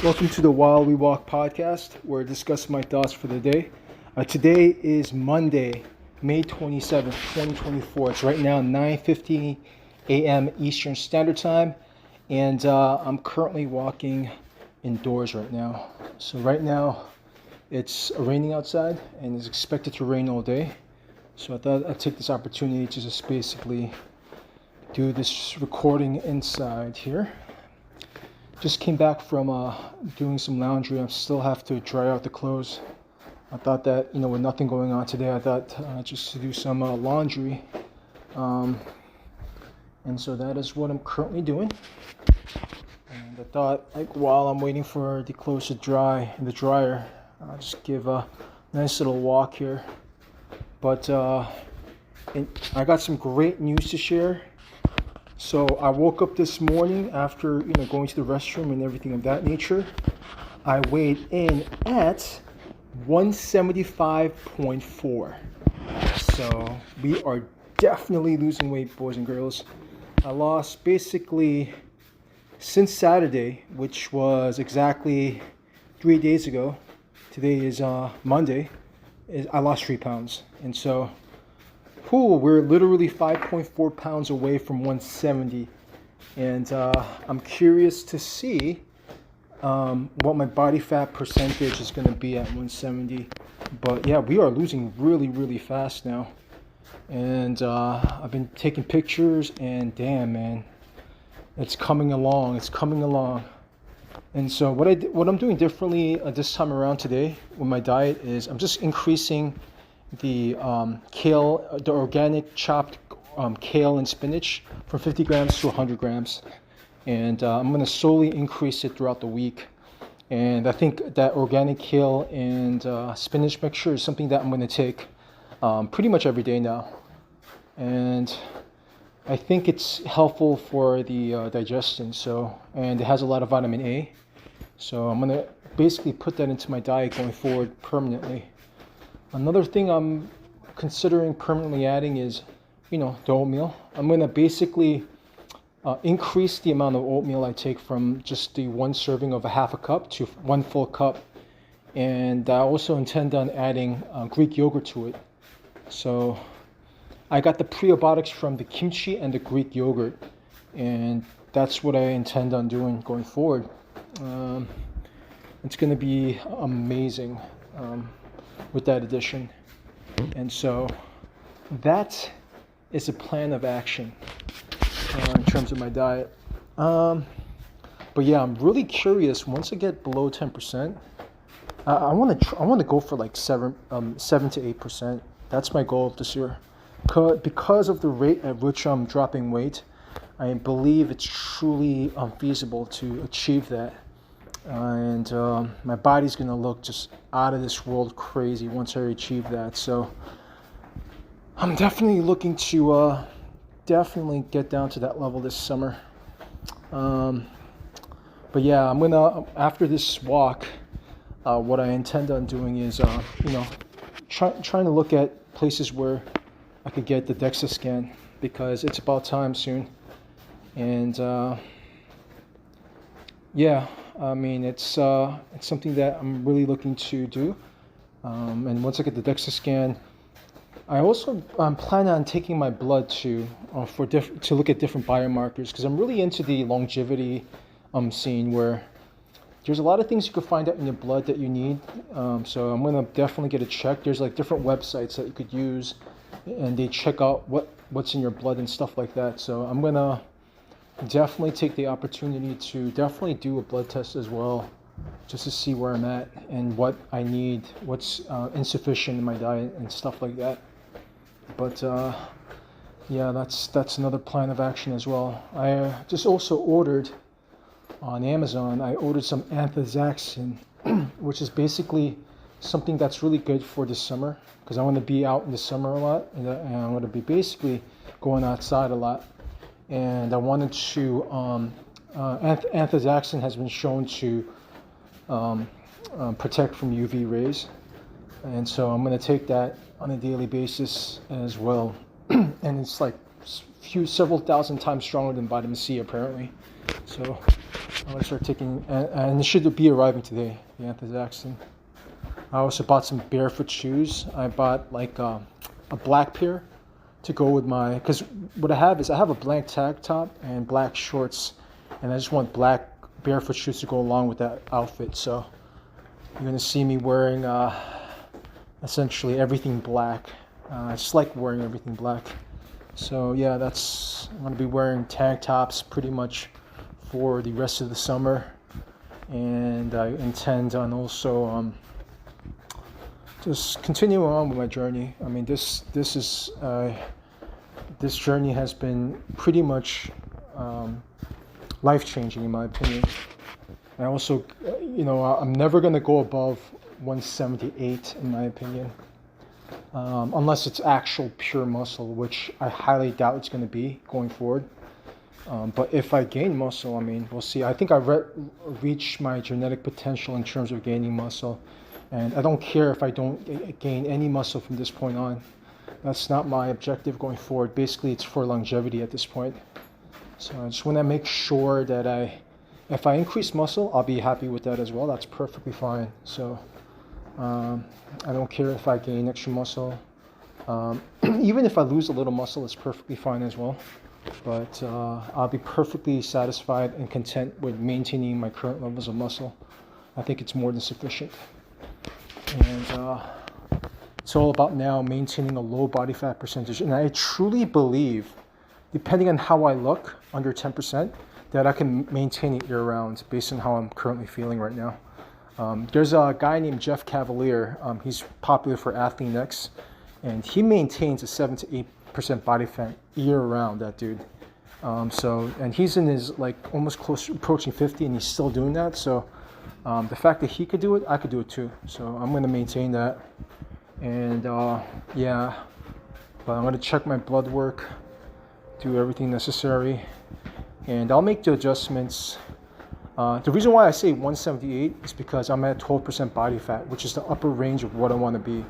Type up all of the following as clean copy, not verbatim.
Welcome to the While We Walk podcast, where I discuss my thoughts for the day. Today is Monday, May 27th, 2024. It's right now 9:50 a.m. Eastern Standard Time, and I'm currently walking indoors right now. So right now, it's raining outside, and it's expected to rain all day. So I thought I'd take this opportunity to just basically do this recording inside here. Just came back from doing some laundry. I still have to dry out the clothes. I thought that, with nothing going on today, I thought just to do some laundry. And so that is what I'm currently doing. And I thought, while I'm waiting for the clothes to dry in the dryer, I'll just give a nice little walk here. But I got some great news to share. So I woke up this morning after going to the restroom and everything of that nature. I weighed in at 175.4. So we are definitely losing weight, boys and girls. I lost basically since Saturday, which was exactly 3 days ago. Today is Monday. I lost 3 pounds, and so. We're literally 5.4 pounds away from 170, and I'm curious to see what my body fat percentage is going to be at 170. But yeah, we are losing really, really fast now, and I've been taking pictures, and damn, man, it's coming along. It's coming along. And so what I'm doing differently this time around today with my diet is I'm just increasing the kale, the organic chopped kale and spinach from 50 grams to 100 grams. And I'm going to slowly increase it throughout the week. And I think that organic kale and spinach mixture is something that I'm going to take pretty much every day now. And I think it's helpful for the digestion. And it has a lot of vitamin A. So I'm going to basically put that into my diet going forward permanently. Another thing I'm considering permanently adding is, the oatmeal. I'm going to basically increase the amount of oatmeal I take from just the one serving of a half a cup to 1 full cup. And I also intend on adding Greek yogurt to it. So I got the prebiotics from the kimchi and the Greek yogurt. And that's what I intend on doing going forward. It's going to be amazing. With that addition. And so that is a plan of action in terms of my diet. But yeah, I'm really curious. Once I get below 10%, I want to go for like 7 to 8%. That's my goal this year. Because of the rate at which I'm dropping weight, I believe it's truly feasible to achieve that. And my body's going to look just out of this world crazy once I achieve that. So I'm definitely looking to definitely get down to that level this summer. But yeah, I'm going to, after this walk, what I intend on doing is, trying to look at places where I could get the DEXA scan, because it's about time soon. And yeah. I mean, it's something that I'm really looking to do. And once I get the DEXA scan, I also plan on taking my blood to look at different biomarkers, because I'm really into the longevity scene, where there's a lot of things you can find out in your blood that you need. So I'm gonna definitely get a check. There's like different websites that you could use, and they check out what's in your blood and stuff like that. So I'm gonna definitely take the opportunity to definitely do a blood test as well, just to see where I'm at and what I need, what's insufficient in my diet and stuff like that. But yeah, that's another plan of action as well. I just also ordered on Amazon. I ordered some Anthraxin, which is basically something that's really good for the summer, because I want to be out in the summer a lot, and I want to be basically going outside a lot. And I wanted to, Anthraxin has been shown to protect from UV rays. And so I'm going to take that on a daily basis as well. And it's like several thousand times stronger than vitamin C, apparently. So I'm gonna start taking, and it should be arriving today, the Anthoxan. I also bought some barefoot shoes. I bought like a black pair to go with my, because what I have is I have a black tank top and black shorts, and I just want black barefoot shoes to go along with that outfit. So you're gonna see me wearing essentially everything black. I just like wearing everything black. So yeah, I'm gonna be wearing tank tops pretty much for the rest of the summer, and I intend on also just continuing on with my journey. I mean, this journey has been pretty much life-changing in my opinion. I also, I'm never gonna go above 178 in my opinion, unless it's actual pure muscle, which I highly doubt it's gonna be going forward. But if I gain muscle, I mean, we'll see. I think I've reached my genetic potential in terms of gaining muscle. And I don't care if I don't gain any muscle from this point on. That's not my objective going forward. Basically, it's for longevity at this point. So I just want to make sure that if I increase muscle, I'll be happy with that as well. That's perfectly fine. So I don't care if I gain extra muscle. Even if I lose a little muscle, it's perfectly fine as well. But I'll be perfectly satisfied and content with maintaining my current levels of muscle. I think it's more than sufficient. And it's all about now maintaining a low body fat percentage. And I truly believe, depending on how I look, under 10%, that I can maintain it year round based on how I'm currently feeling right now. There's a guy named Jeff Cavalier. He's popular for Athlean-X, and he maintains a 7 to 8% body fat year round, that dude. And he's in his almost close approaching 50, and he's still doing that. So the fact that he could do it, I could do it too. So I'm going to maintain that. And yeah, but I'm going to check my blood work, do everything necessary, and I'll make the adjustments. The reason why I say 178 is because I'm at 12% body fat, which is the upper range of what I want to be.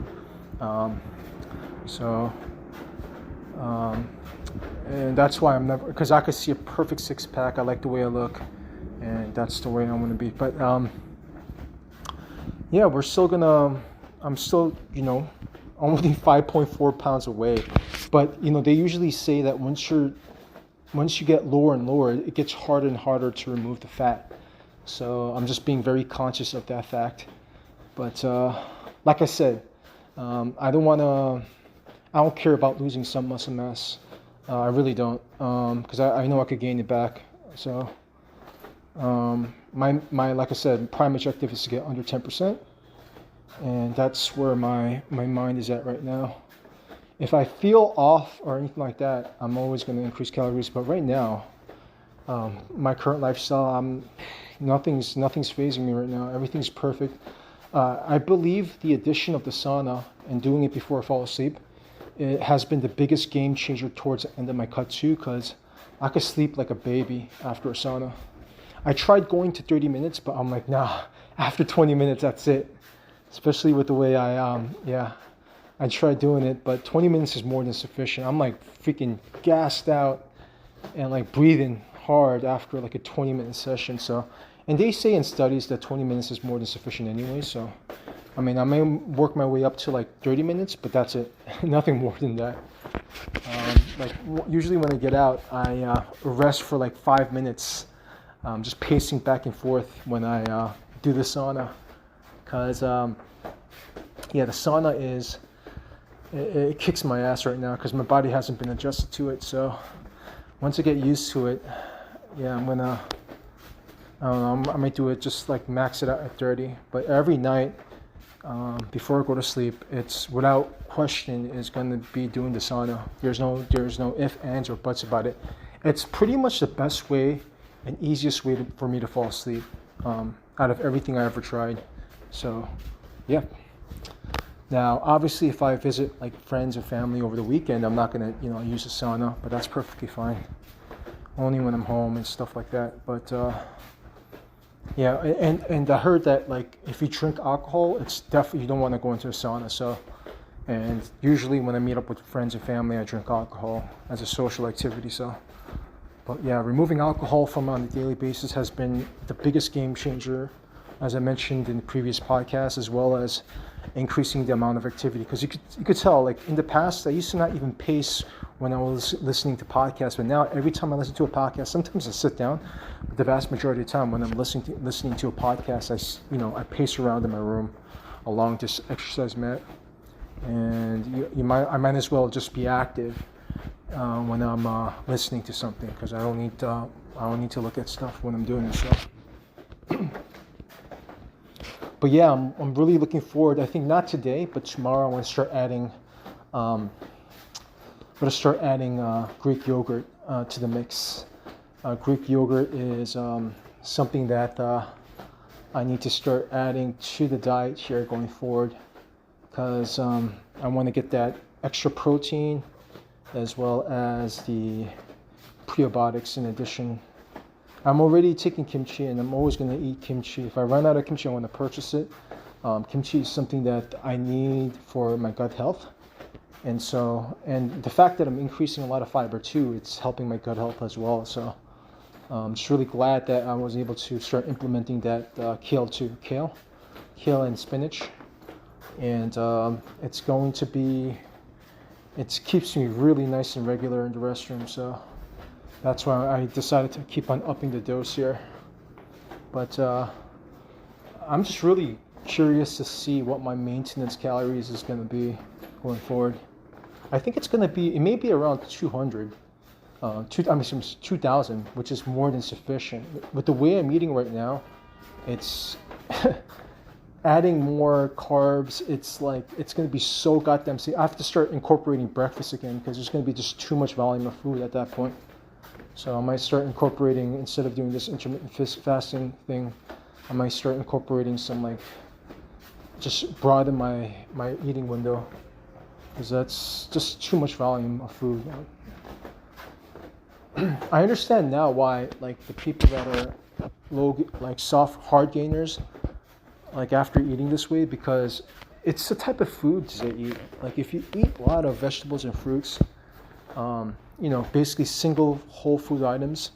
And that's why I'm never, because I could see a perfect six pack. I like the way I look, and that's the way I'm going to be. But yeah, I'm still, only 5.4 pounds away. But, they usually say that once you get lower and lower, it gets harder and harder to remove the fat. So I'm just being very conscious of that fact. But like I said, I don't care about losing some muscle mass. I really don't, because I know I could gain it back. So my like I said, prime objective is to get under 10%, and that's where my mind is at right now. If I feel off or anything like that, I'm always going to increase calories. But right now, my current lifestyle, nothing's phasing me right now. Everything's perfect. I believe the addition of the sauna and doing it before I fall asleep, it has been the biggest game changer towards the end of my cut too, because I could sleep like a baby after a sauna. I tried going to 30 minutes, but I'm like, nah, after 20 minutes, that's it. Especially with the way I tried doing it, but 20 minutes is more than sufficient. I'm like freaking gassed out and like breathing hard after like a 20-minute session. So, and they say in studies that 20 minutes is more than sufficient anyway. So, I mean, I may work my way up to like 30 minutes, but that's it. Nothing more than that. Usually when I get out, I rest for like 5 minutes, just pacing back and forth when I do the sauna. Because, the sauna it kicks my ass right now because my body hasn't been adjusted to it. So once I get used to it, I'm gonna, I don't know, I might do it just like max it out at 30. But every night, before I go to sleep, it's without question is going to be doing the sauna. There's no ifs, ands, or buts about it. It's pretty much the best way and easiest way for me to fall asleep out of everything I ever tried. So, yeah. Now, obviously, if I visit like friends or family over the weekend, I'm not going to use a sauna, but that's perfectly fine. Only when I'm home and stuff like that. But yeah, and I heard that like if you drink alcohol, it's definitely you don't want to go into a sauna. So, and usually when I meet up with friends and family, I drink alcohol as a social activity. So, But yeah, removing alcohol from on a daily basis has been the biggest game changer, as I mentioned in the previous podcast, as well as increasing the amount of activity. Because you could tell, like in the past, I used to not even pace when I was listening to podcasts, but now every time I listen to a podcast, sometimes I sit down, but the vast majority of the time when I'm listening to a podcast, I pace around in my room along this exercise mat, and I might as well just be active when I'm listening to something, because I don't need to look at stuff when I'm doing this. So. But yeah, I'm really looking forward. I think not today, but tomorrow I'm going to start adding. Greek yogurt to the mix. Greek yogurt is something that I need to start adding to the diet here going forward, because I want to get that extra protein as well as the prebiotics in addition. I'm already taking kimchi, and I'm always going to eat kimchi. If I run out of kimchi, I want to purchase it. Kimchi is something that I need for my gut health. And the fact that I'm increasing a lot of fiber too, it's helping my gut health as well. So I'm just really glad that I was able to start implementing that kale too. Kale and spinach. And it keeps me really nice and regular in the restroom. So that's why I decided to keep on upping the dose here. But I'm just really curious to see what my maintenance calories is going to be going forward. I think it may be around 200, 2,000, which is more than sufficient. With the way I'm eating right now, it's adding more carbs. It's going to be so goddamn. I have to start incorporating breakfast again, because there's going to be just too much volume of food at that point. So I might start incorporating, instead of doing this intermittent fasting thing, I might start incorporating some just broaden my eating window, because that's just too much volume of food. I understand now why the people that are soft hard gainers, after eating this way, because it's the type of foods they eat. If you eat a lot of vegetables and fruits, basically single whole food items,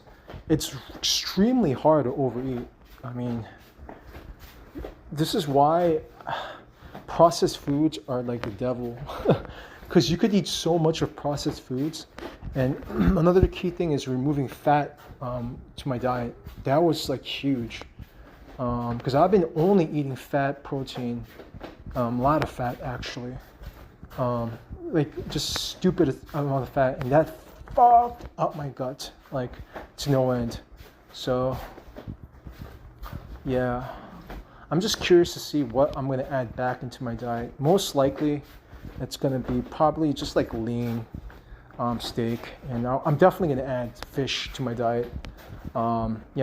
it's extremely hard to overeat. I mean, this is why processed foods are like the devil, because you could eat so much of processed foods. And another key thing is removing fat to my diet. That was huge, because I've been only eating fat, protein, a lot of fat actually, just stupid amount of fat, and that fucked up my gut to no end. So yeah, I'm just curious to see what I'm going to add back into my diet. Most likely it's going to be probably just lean steak, and I'm definitely going to add fish to my diet.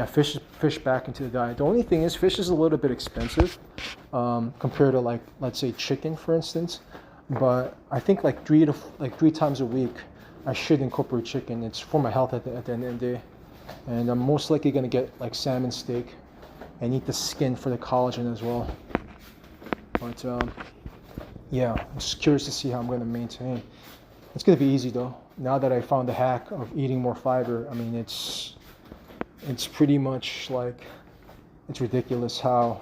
Fish back into the diet. The only thing is, fish is a little bit expensive compared to let's say chicken, for instance. But I think three times a week I should incorporate chicken. It's for my health at the end of the day. And I'm most likely going to get salmon steak and eat the skin for the collagen as well. But yeah, I'm just curious to see how I'm going to maintain. It's going to be easy though. Now that I found the hack of eating more fiber, I mean, it's pretty much it's ridiculous how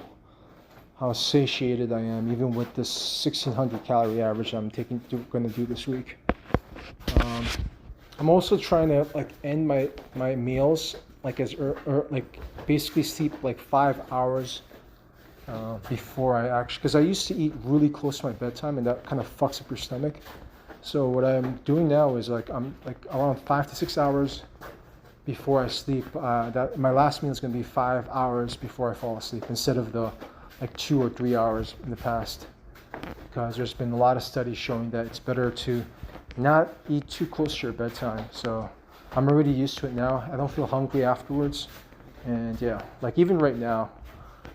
satiated I am, even with this 1,600 calorie average I'm going to do this week. I'm also trying to end my meals basically sleep 5 hours before I actually, because I used to eat really close to my bedtime, and that kind of fucks up your stomach. So what I'm doing now is I'm around 5 to 6 hours before I sleep. That my last meal is going to be 5 hours before I fall asleep, instead of the 2 or 3 hours in the past, because there's been a lot of studies showing that it's better to not eat too close to your bedtime. So I'm already used to it now. I don't feel hungry afterwards. And yeah, even right now,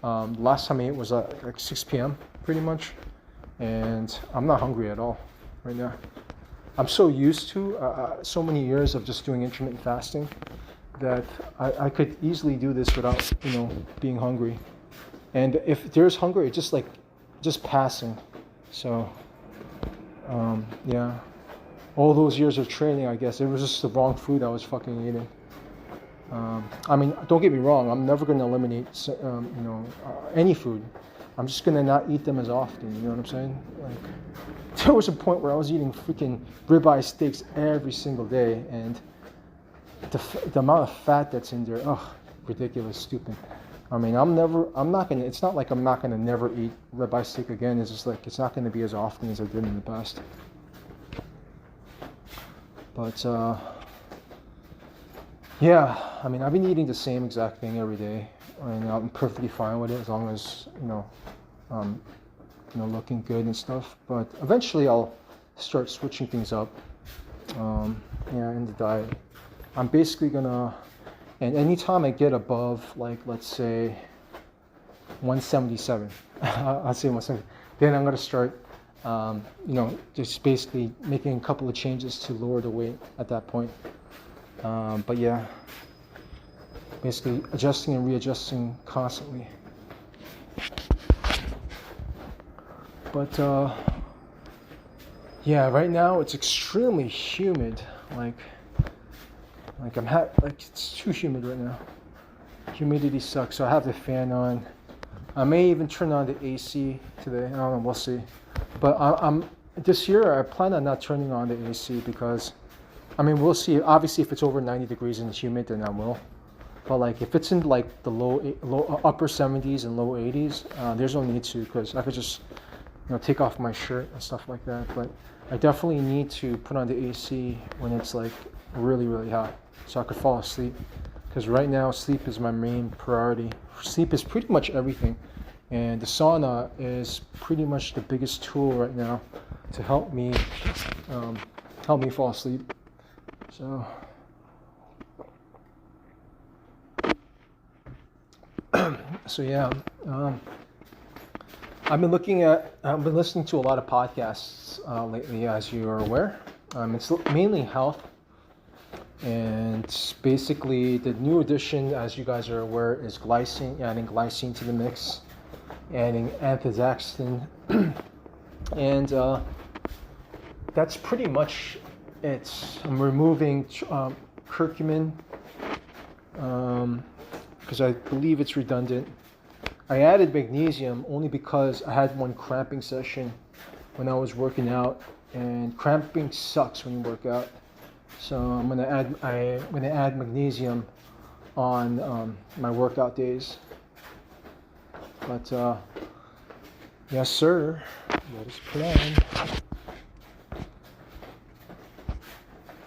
last time I ate was 6 p.m. pretty much, and I'm not hungry at all right now. I'm so used to so many years of just doing intermittent fasting that I could easily do this without being hungry. And if there's hunger, it's just passing. So yeah, all those years of training, I guess it was just the wrong food I was fucking eating. I mean, don't get me wrong. I'm never going to eliminate, any food. I'm just going to not eat them as often. You know what I'm saying? Like, there was a point where I was eating freaking ribeye steaks every single day, and the amount of fat that's in there, ridiculous, stupid. I mean, it's not like I'm not gonna never eat ribeye steak again. It's just like, it's not gonna be as often as I did in the past. But, yeah, I mean, I've been eating the same exact thing every day, and I'm perfectly fine with it as long as, looking good and stuff. But eventually I'll start switching things up, in the diet. I'm basically gonna, and anytime I get above, like, let's say 177, I'll say 170, then I'm gonna start, just basically making a couple of changes to lower the weight at that point. But yeah, basically adjusting and readjusting constantly. But yeah, right now it's extremely humid. Like it's too humid right now. Humidity sucks. So I have the fan on. I may even turn on the AC today. I don't know. We'll see. But I'm this year I plan on not turning on the AC because, I mean, we'll see. Obviously, if it's over 90 degrees and it's humid, then I will. But like if it's in like the low upper 70s and low 80s, there's no need to, because I could just take off my shirt and stuff like that. But I definitely need to put on the AC when it's like really, really hot, so I could fall asleep. Because right now, sleep is my main priority. Sleep is pretty much everything, and the sauna is pretty much the biggest tool right now to help me fall asleep. So yeah, I've been listening to a lot of podcasts lately, as you are aware. It's mainly health, and basically the new addition, as you guys are aware, is glycine. Adding glycine to the mix, adding anthraxin, and that's pretty much it. I'm removing curcumin because I believe it's redundant. I added magnesium only because I had one cramping session when I was working out, and cramping sucks when you work out. So I'm gonna add magnesium on my workout days. But yes, sir, that is the plan.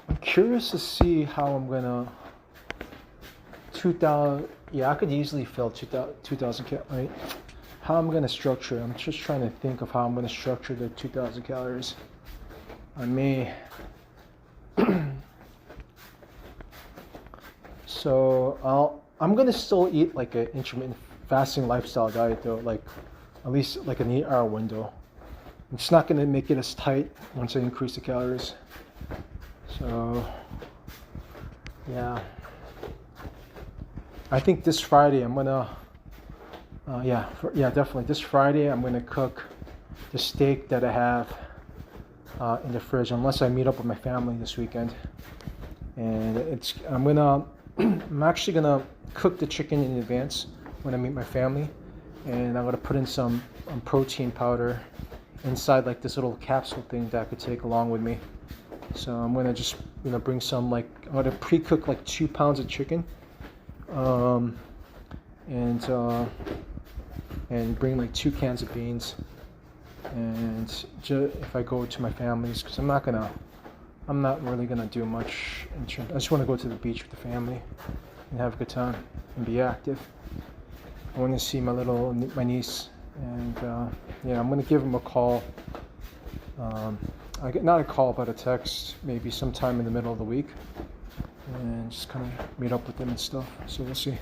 I'm curious to see how I'm gonna 2,000. Yeah, I could easily fill 2,000 calories. How I'm gonna structure? I'm just trying to think of how I'm gonna structure the 2,000 calories. I may. So I'm gonna still eat like an intermittent fasting lifestyle diet though, like at least like an 8-hour window. I'm just not gonna make it as tight once I increase the calories. So yeah, I think this Friday I'm gonna definitely this Friday I'm gonna cook the steak that I have in the fridge, unless I meet up with my family this weekend. And I'm actually gonna cook the chicken in advance when I meet my family, and I'm gonna put in some protein powder inside like this little capsule thing that I could take along with me. So I'm gonna just bring some, like, I'm gonna pre-cook like 2 pounds of chicken, and bring like 2 cans of beans. And if I go to my family's, because I'm not really gonna do much. I just want to go to the beach with the family and have a good time and be active. I want to see my niece, and I'm gonna give him a call. Not a call, but a text, maybe sometime in the middle of the week, and just kind of meet up with them and stuff. So we'll see.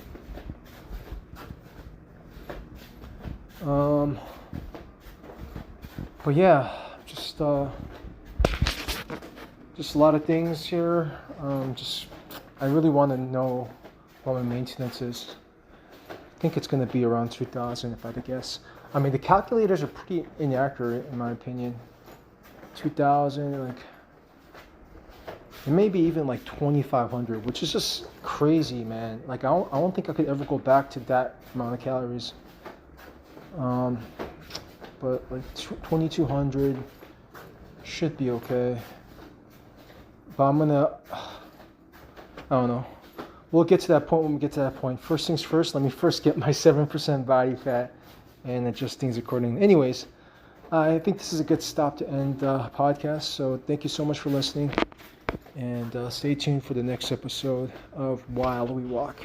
But yeah, just a lot of things here. I really want to know what my maintenance is. I think it's going to be around 2,000 if I had to guess. I mean, the calculators are pretty inaccurate in my opinion. 2,000, like, and maybe even like 2,500, which is just crazy, man. Like I don't think I could ever go back to that amount of calories. But like 2,200 should be okay. But I don't know. We'll get to that point when we get to that point. First things first, let me first get my 7% body fat and adjust things accordingly. Anyways, I think this is a good stop to end the podcast. So thank you so much for listening. And stay tuned for the next episode of While We Walk.